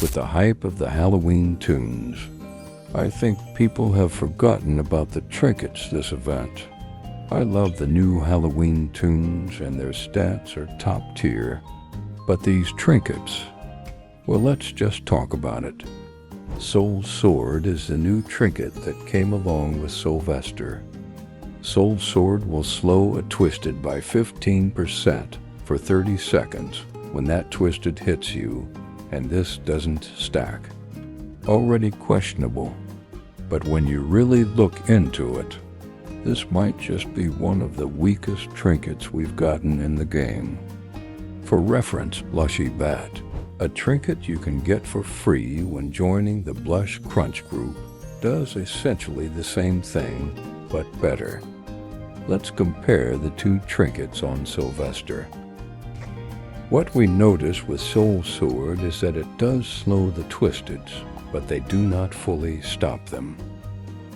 with the hype of the Halloween tunes. I think people have forgotten about the trinkets this event. I love the new Halloween tunes and their stats are top tier. But these trinkets, well, let's just talk about it. Soul Sword is the new trinket that came along with Soulvester. Soul Sword will slow a Twisted by 15% for 30 seconds when that Twisted hits you, and this doesn't stack. Already questionable, but when you really look into it, this might just be one of the weakest trinkets we've gotten in the game. For reference, Blushy Bat, a trinket you can get for free when joining the Blush Crunch group, does essentially the same thing, but better. Let's compare the two trinkets on Soulvester. What we notice with Soul Sword is that it does slow the Twisteds, but they do not fully stop them,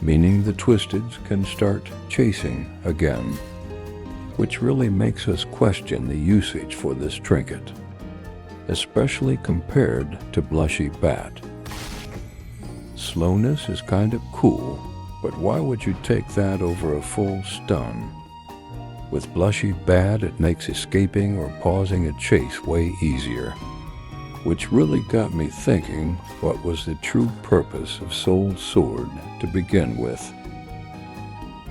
meaning the Twisteds can start chasing again, which really makes us question the usage for this trinket, especially compared to Blushy Bat. Slowness is kind of cool, but why would you take that over a full stun? With Blushy Bat, it makes escaping or pausing a chase way easier, which really got me thinking what was the true purpose of Soul Sword to begin with.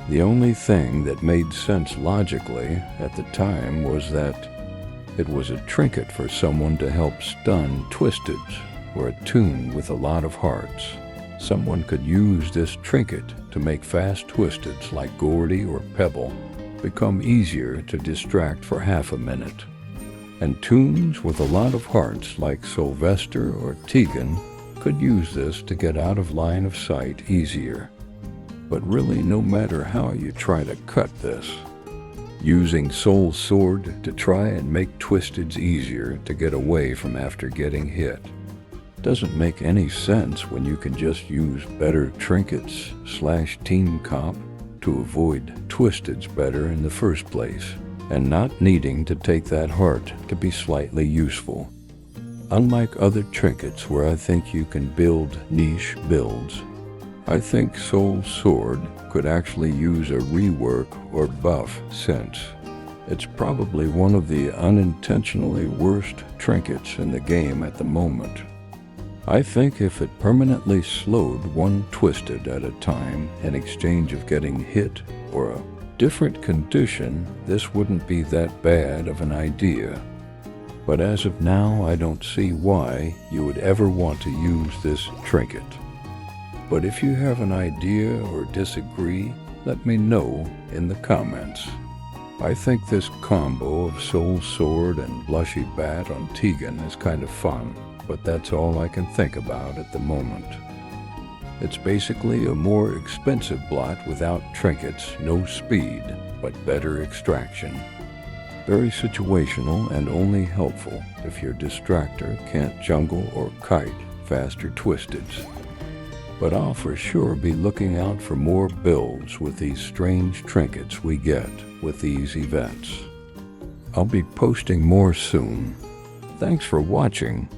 The only thing that made sense logically at the time was that it was a trinket for someone to help stun Twisteds or a tune with a lot of hearts. Someone could use this trinket to make fast Twisteds like Gordy or Pebble become easier to distract for half a minute. And tunes with a lot of hearts like Soulvester or Tegan could use this to get out of line of sight easier. But really, no matter how you try to cut this, using Soul Sword to try and make Twisteds easier to get away from after getting hit doesn't make any sense when you can just use better trinkets / team comp to avoid Twisteds better in the first place, and not needing to take that heart to be slightly useful. Unlike other trinkets where I think you can build niche builds, I think Soul Sword could actually use a rework or buff since it's probably one of the unintentionally worst trinkets in the game at the moment. I think if it permanently slowed one Twisted at a time in exchange of getting hit or a different condition, this wouldn't be that bad of an idea. But as of now, I don't see why you would ever want to use this trinket. But if you have an idea or disagree, let me know in the comments. I think this combo of Soul Sword and Blushy Bat on Tegan is kind of fun, but that's all I can think about at the moment. It's basically a more expensive blot without trinkets, no speed, but better extraction. Very situational and only helpful if your distractor can't jungle or kite faster Twisteds. But I'll for sure be looking out for more builds with these strange trinkets we get with these events. I'll be posting more soon. Thanks for watching.